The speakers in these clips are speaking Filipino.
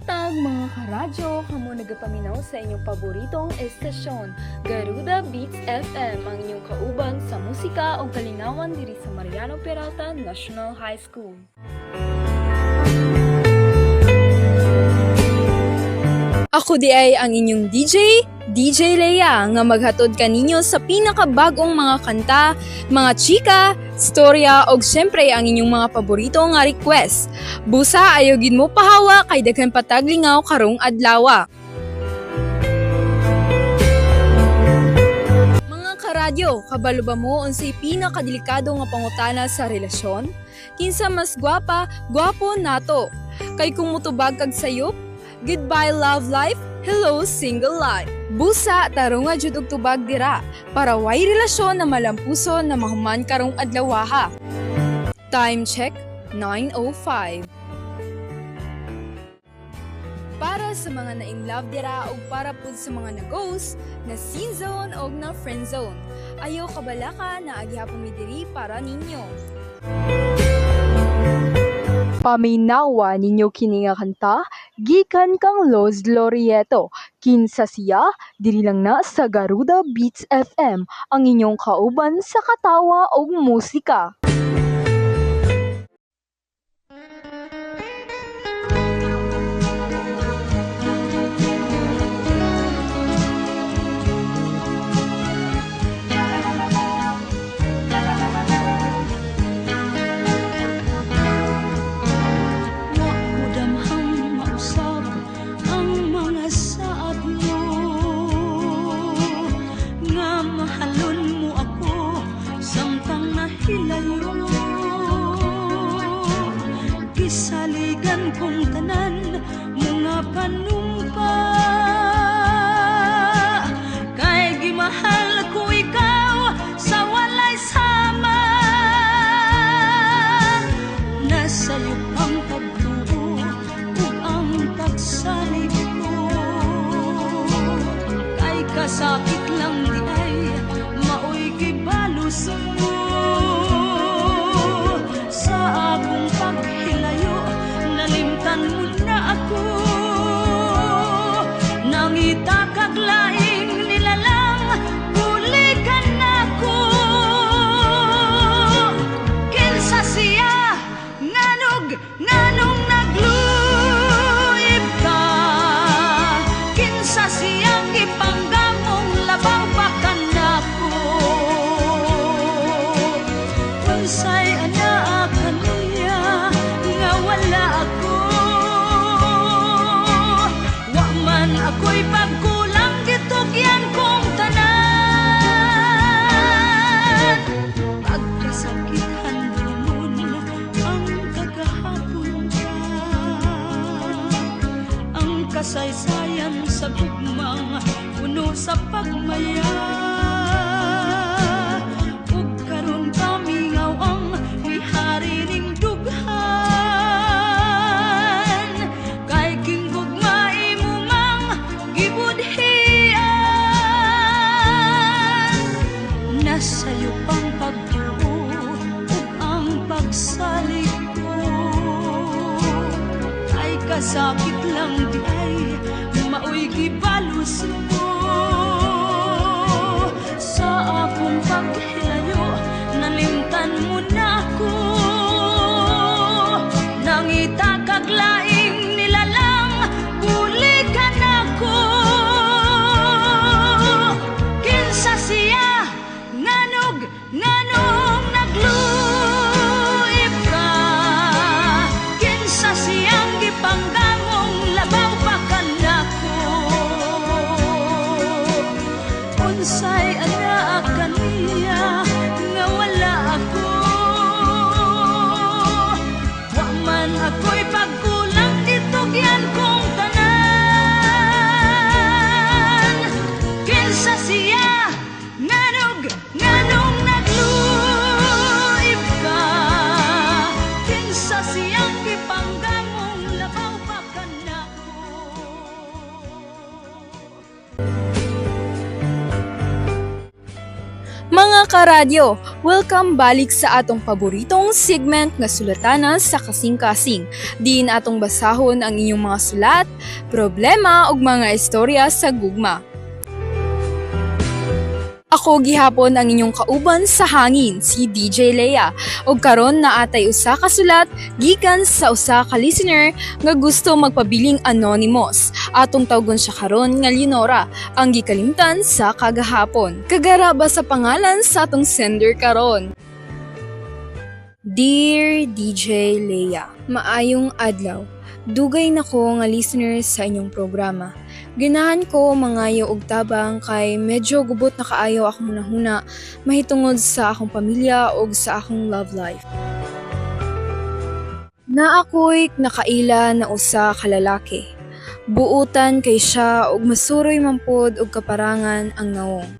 Matag mga karadyo, kamo nagapaminaw sa inyong paboritong estasyon, Garuda Beats FM, ang inyong kauban sa musika o kalinawan diri sa Mariano Peralta National High School. Ako di ay ang inyong DJ Leia, nga maghatod kaninyo sa pinakabagong mga kanta, mga chika, storya, og syempre ang inyong mga paborito nga request. Busa ayogin mo pahawa kay daghan pataglingaw karong adlaw. Mga karadyo, kabalo ba mo unsay pinakadelikado nga pangutana sa relasyon? Kinsa mas gwapa, gwapo nato. Kay kung mutubag kag sayop, goodbye love life, hello single life. Busa taro nga jud og tubag dira para way relasyon na malampuson na mahuman karong adlaw ha. Time check 9:05. Para sa mga na in love dira og para pud sa mga na ghost, na scene zone og na friend zone. Ayo kabalaka na agyapon mi diri para ninyo. Paminawa ninyo kini nga kanta, gikan kang Los Glorieto. Kinsa siya, diri lang na sa Garuda Beats FM, ang inyong kauban sa katawa og musika. Kisaligan kong tanan mga panumpa, kay gimahal ko ikaw sa walay sama. Nasa'yo ang pagtuo ug ang pagsalig ko, kay kasakit lang di ay maoy gibalos mo. Sa akong paghilayo, nalimtan mo na ako. Nangitakag laing nilalang, bulikan ako. Kinsa siya, nganong nagluyib ka. Kinsa siyang ipanggamong labang pakanako. Unsay anak kaniya nga wala ako. Wa man ako'y pagkulang gitugyan kong tanan. Pagkasakithan dumon ang kagahapon ka. Ang kasaysayan sa gugmang puno sa pagmaya. Ug karon pamingaw ang mihari ning dughan, kay kinggugmay mo mang gibudhian. Nasa'yo pang pagtuo ug ang pagsalig ko, kay kasakit lang di ay maoy gibalos mo. Mga karadyo, welcome balik sa atong paboritong segment nga Sulatanan sa Kasing-Kasing. Diin atong basahon ang inyong mga sulat, problema ug mga istorya sa gugma. Ako gihapon ang inyong kauban sa hangin, si DJ Leia. Ug karon na atay usa ka sulat gikan sa usa ka listener nga gusto magpabiling anonymous. Atong tawgon siya karon nga Leonora, ang gikalimtan sa kagahapon. Kagara ba sa pangalan sa atong sender karon? Dear DJ Leia, maayong adlaw. Dugay nako nga listener sa inyong programa. Ganahan ko mangayo og tabang kay medyo gubot na kaayo akong hunahuna mahitungod sa akong pamilya ug sa akong love life. Na ako'y nakaila na usa ka lalaki. Buutan kay siya ug masuroy man pod og kaparangan ang nawong.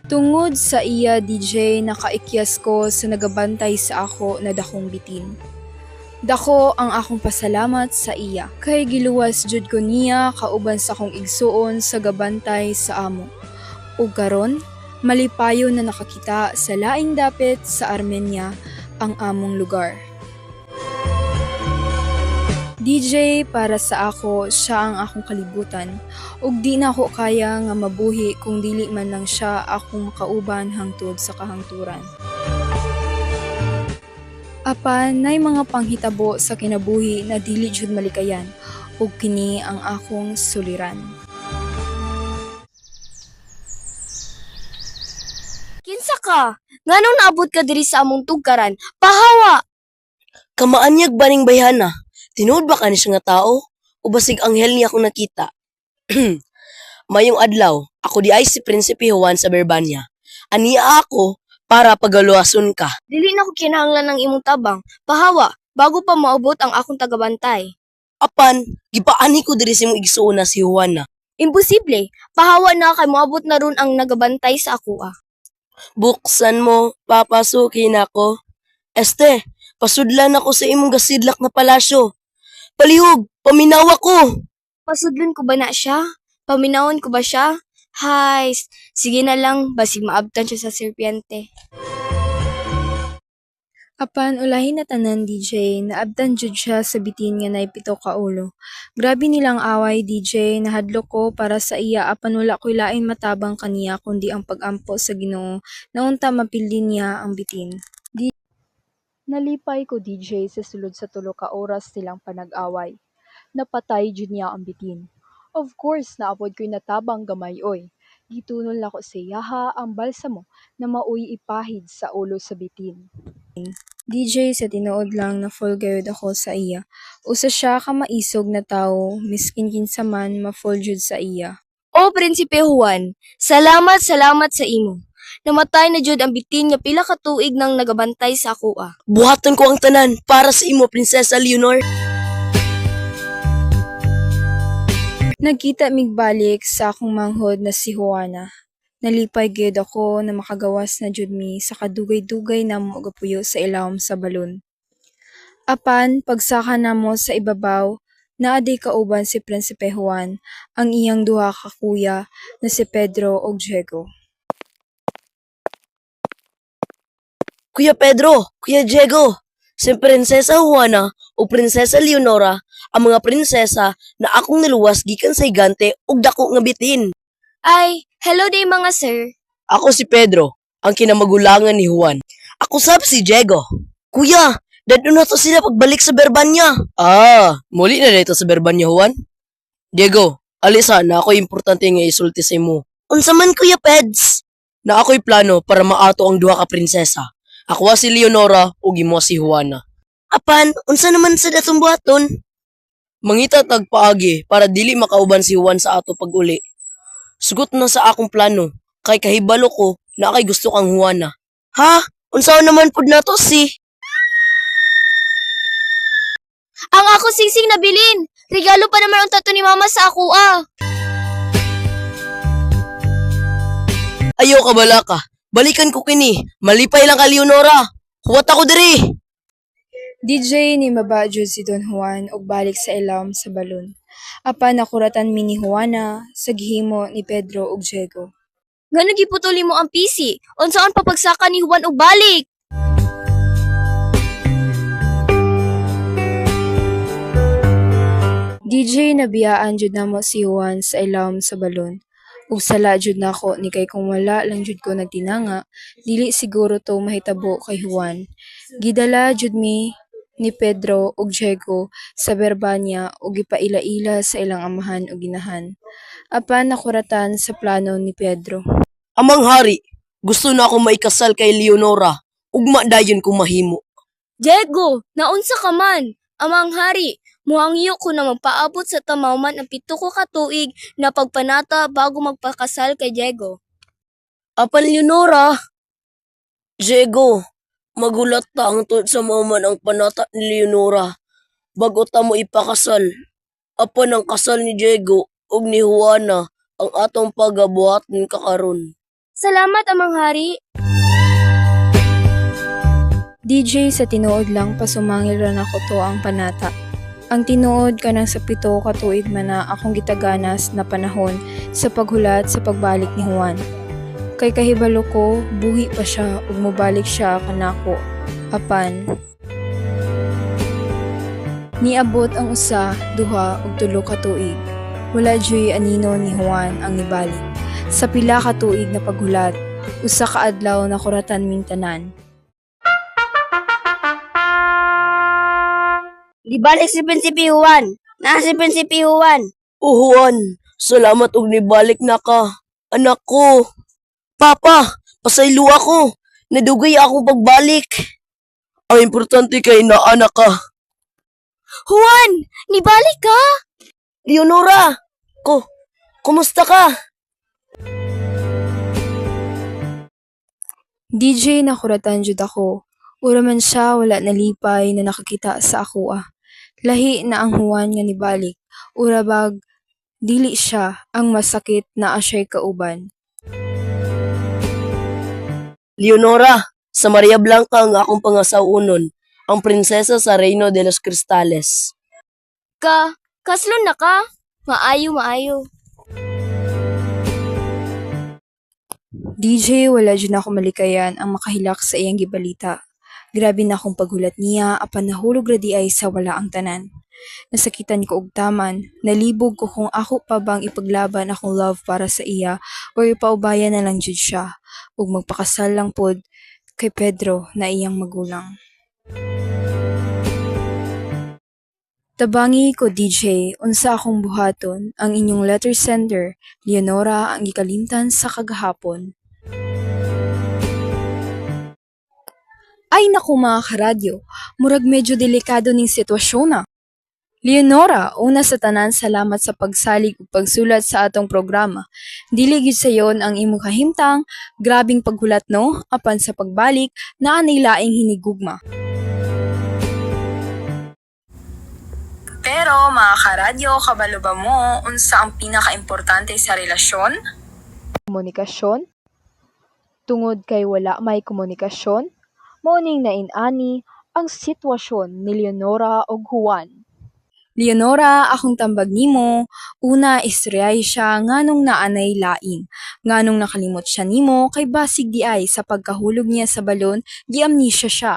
Tungod sa iya DJ nakaikyas ko sa nagabantay sa ako na dakong bitin. Dako ang akong pasalamat sa iya, kay giluwas jud ko niya kauban sa akong igsuon sa gabantay sa amo. Ug karon, malipayo na nakakita sa laing dapit sa Armenia ang among lugar. DJ para sa ako, siya ang akong kalibutan, ug di na ako kaya nga mabuhi kung dili man lang siya akong makauban hangtod sa kahangturan. Apan nay mga panghitabo sa kinabuhi na dili jud malikayan ug kini ang akong suliran. Kinsa ka? Nganong naabot ka diri sa among tugkaran? Pahawa! Kamaanyag baning bayhana, tinuod ba ka ni siya nga tao? O basig anghel niya akong nakita? Mayong adlaw, ako di ay si Prinsipe Juan sa Berbanya. Aniya ako para pagaluason ka. Dili na ko kinahanglan ng imong tabang. Pahawa, bago pa maabot ang akong tagabantay. Apan, gipaani ko diri sa imong igsuon na si Juana. Imposible. Pahawa na kay moabot na ron ang nagabantay sa ako Buksan mo, papasukin ako. Este, pasudlan ako sa imong gasidlak na palasyo. Palihog, paminawa ko. Pasudlon ko ba na siya? Paminawon ko ba siya? Hay, sige na lang, basig maabtan siya sa serpiente. Apan ulahin na tanan DJ, naabdan jud siya sa bitin nga nay 7 ka ulo. Grabe nilang away DJ, nahadlok ko para sa iya apan wala ko'y lain matabang kaniya kundi ang pag-ampo sa Ginoo naunta mapildin niya ang bitin. Nalipay ko DJ sa sulod sa 3 ka oras nilang panag-away. Napatay jud niya ang bitin. Of course, naapod ko'y natabang gamay oy. Gitunol nako sa yaha ang balsamo na maoy ipahid sa ulo sa bitin. DJ sa tinuod lang na full gayud ako sa iya. Usa siya ka maisog na tawo, miskin kinsa man ma-full jud sa iya. O Prinsipe Juan, salamat sa imo. Namatay na jud ang bitin nga pila ka tuig nang nagabantay sa ako Buhaton ko ang tanan para sa imo, Prinsesa Leonor. Nagkita migbalik sa akong manghod na si Juana. Nalipay gyud ako na makagawas na jud mi sa kadugay-dugay namo gapuyo sa ilawom sa balon. Apan pagsaka namo sa ibabaw, naaday kauban si Prinsipe Juan, ang iyang duha ka kuya na si Pedro ug Diego. Kuya Pedro, Kuya Diego, si Prinsesa Juana o Prinsesa Leonora, ang mga prinsesa na akong niluwas gikan sa higante ug dako nga bitin. Ay, hello day mga sir. Ako si Pedro, ang kinamagulangan ni Juan. Ako sab si Diego. Kuya, dadto na to sila pagbalik sa Berbanya. Muli na dito sa Berbanya, Juan. Diego, alisa na ako importante nga isulti sa imo. Unsa man Kuya Peds? Na ako'y plano para maato ang duha ka prinsesa. Ako si Leonora ug imo si Juana. Apan, unsa naman sa datong buhaton? Mangita tagpaagi para dili makauban si Juan sa ato pag-uli. Sugot na sa akong plano, kay kahibalo ko na kay gusto kang Juana. Ha? Unsaon naman pud nato si? Ang ako singsing na bilin. Regalo pa naman ang tato ni mama sa ako Ayaw ka bala ka. Balikan ko kini. Malipay lang ka Leonora. Huwat ako diri. DJ ni mabadjud si Don Juan ug balik sa ilawom sa balon. Apan nakuratan mi ni Juana sa gihimo ni Pedro ug Diego. Nga nagiputuli mo ang PC. Unsaon papagsaka ni Juan og balik? DJ nabiyaan jud namo si Juan sa ilawom sa balon. Ug sala jud nako ni kay kung wala lang jud ko nagtinanga, dili siguro to mahitabo kay Juan. Gidala jud mi ni Pedro ug Diego sa Berbanya ug gipaila-ila sa ilang amahan ug inahan. Apan nakuratan sa plano ni Pedro. Amang hari, gusto na ako maikasal kay Leonora. Ugma dayon ko mahimo. Diego, naunsa ka man? Amang hari, muangyo ko na magpaabot sa tamawman ang 7 ka tuig na pagpanata bago magpakasal kay Diego. Apan Leonora. Diego, magulat ta ang tungod sa mauman ang panata ni Leonora. Bago ta mo ipakasal. Apan ang kasal ni Diego ug ni Juana ang atong pagabuhat ng kakaron. Salamat, Amang Hari. DJ sa tinuod lang pasumangil ra nako to ang panata. Ang tinuod kanang sa 7 ka tuig man na akong gitaganas na panahon sa paghulat sa pagbalik ni Juan. Kay kahibalo ko, buhi pa siya ug mobalik siya kanako. Apan niabot ang usa, duha ug 3 ka tuig. Wala joy anino ni Juan ang nibalik. Sa pila ka tuig na paghulat, usa ka adlaw na kuratan ming tanan. Gibalik si Prinsipe Juan. Naa si Prinsipe Juan. O Juan, salamat ug nibalik na ka. Anak ko. Papa, pasaylo ako. Nadugay akong pagbalik. Ang importante kay naanak ka. Juan, nibalik ka? Leonora, kumusta ka? DJ nakuratan jud ako. Ura man siya wala nalipay na nakakita sa ako ah. Lahi na ang Juan nga nibalik. Ura bag dili siya ang masakit na asyay kauban. Leonora, sa Maria Blanca ang akong pangasawunon, ang prinsesa sa Reino de los Cristales. Kaslon na ka? Maayo. DJ wala jud ako malikayan ang makahilak sa iyang gibalita. Grabe na akong paghulat niya apan nahulog ra di ay sa wala ang tanan. Nasakitan ko og taman, nalibog ko kung ako pa bang ipaglaban akong love para sa iya o ipaubayan na lang jud siya ug magpakasal lang pod kay Pedro na iyang magulang. Tabangi ko DJ, unsa akong buhaton ang inyong letter sender, Leonora ang gikalimtan sa kagahapon. Ay naku mga karadyo, murag medyo delikado ning sitwasyon na. Leonora, una sa tanan salamat sa pagsalig ug pagsulat sa atong programa. Dili gyud sayon ang imong kahimtang, grabing paghulat no, apan sa pagbalik naa nay laing hinigugma. Pero mga karadyo, kabalo ba mo unsa ang pinakaimportante sa relasyon? Komunikasyon. Tungod kay wala may komunikasyon, mauning nainani ang sitwasyon ni Leonora ug Juan. Leonora, akong tambag nimo, una istoryay siya nganong naanay lain, nganong nakalimot siya nimo kay basig di ay sa pagkahulog niya sa balon, giamnesia siya.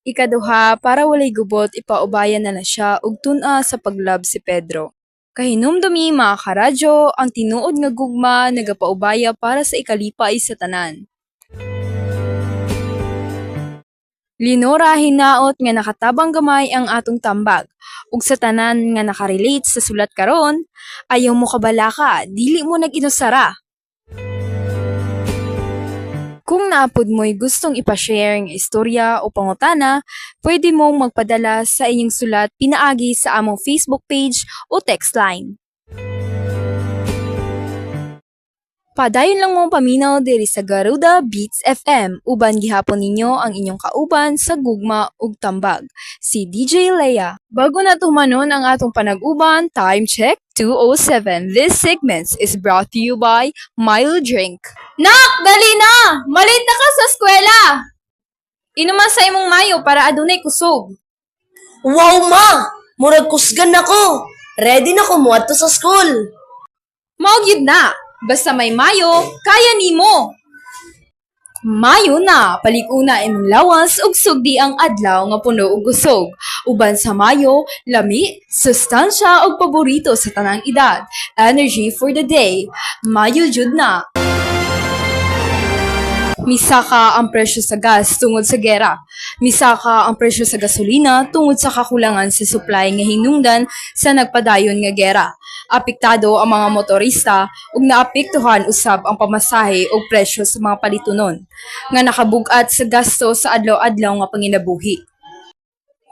Ikaduha, para walay gubot, ipaubayan na siya ug tun-a sa paglab si Pedro. Kahinumdumi mga karadyo, ang tinuod nga gugma nagapaubaya para sa ikalipay sa tanan. Leonora, hinaot nga nakatabang gamay ang atong tambag. Ug sa tanan nga nakarelate sa sulat karon, ayaw mo kabala ka, dili mo nag-inusara. Kung naapod mo'y gustong ipashare ng istorya o pangutana, pwede mong magpadala sa inyong sulat pinaagi sa among Facebook page o text line. Padayon lang mong paminaw diri sa Garuda Beats FM, uban gihapon ninyo ang inyong kauban sa gugma ug tambag, si DJ Leia. Bago na tumanon ang atong panag-uban, time check 2:07. This segment is brought to you by Milo Drink. Nak, dali na! Malit na ka sa eskwela! Inuman sa imong mayo para adunay kusog. Wow ma! Murag kusgan ako! Ready na ko muadto sa school! Mao gyud na! Basta may mayo, kaya nimo. Mayo na, palikuna imong lawas ug sugdi ang adlaw nga puno og usog. Uban sa mayo, lami, sustansya ug paborito sa tanang edad. Energy for the day. Mayo jud na. Misaka ang presyo sa gas tungod sa gera. Misaka ang presyo sa gasolina tungod sa kakulangan sa supply nga hinungdan sa nagpadayon nga gera. Apektado ang mga motorista ug naapektuhan usab ang pamasahe ug presyo sa mga palitunon nga nakabug-at sa gasto sa adlaw-adlaw nga panginabuhi.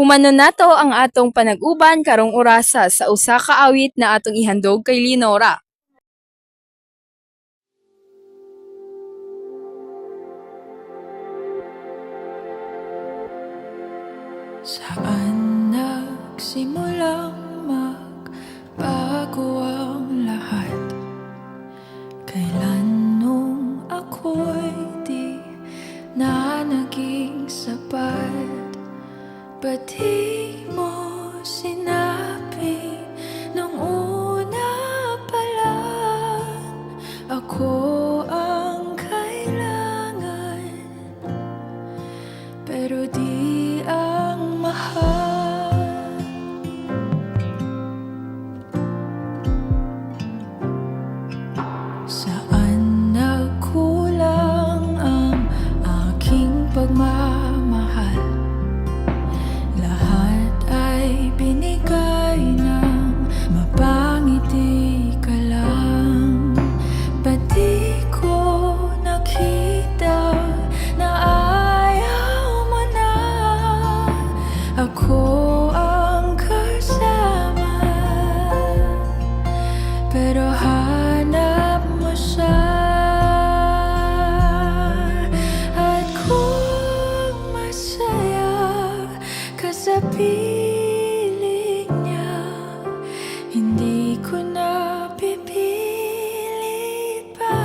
Humanon nato ang atong panag-uban karong orasa sa usa ka awit na atong ihandog kay Leonora. Saan nagsimulang magbago ang lahat? Kailan nung ako'y di na naging sapat? Ba't di mo sinabi nung una pa lang ako ang kailangan? Pero di ang mahal. Saan nagkulang ang aking pagmamahal? Lahat ay binigay ng mapangiti ka lang. Ba't di ko nakita na ayaw mo na ako ang kasama? Pero hanap mo siya. At kung masaya ka sa piling niya, hindi ko na pipilit pa.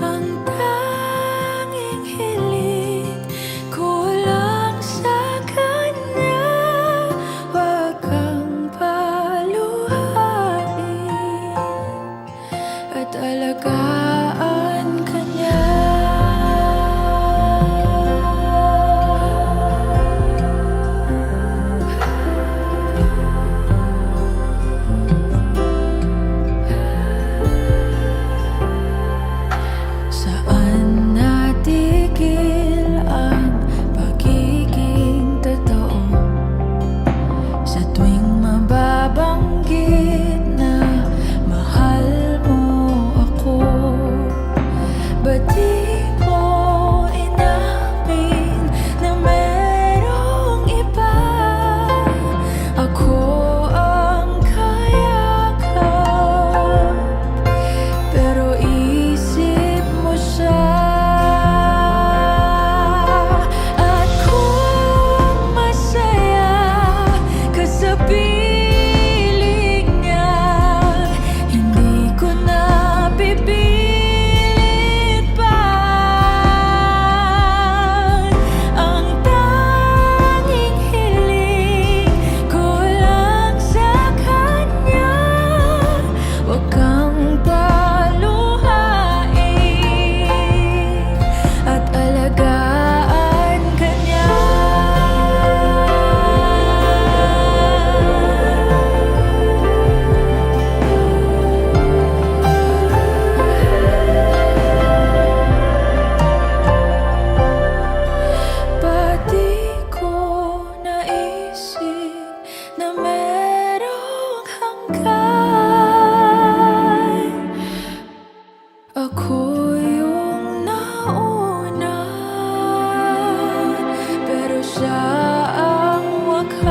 Ang tanging hiling ko lang sa kanya, wag kang paluhain at alagaan ka niya. Saan natigil ang pagiging totoo? Sa tuwing mababanggit na mahal mo ako, ba't di mo inamin na merong iba? Ako ang kayakap, pero isip mo siya. At kung masaya ka sa piling niya, hindi ko na pipilit pa. Ang tanging hiling ko lang sa kanya, wag kang paluhain at alagaan ka niya. Ba't di ko naisip na merong hanggan? Ako yung nauna, pero siya ang wakas.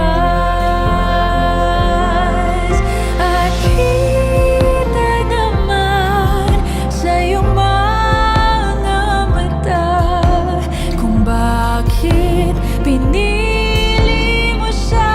At kita naman sa iyong mga mata kung bakit pinili mo siya.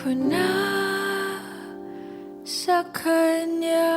ko na sa kanya.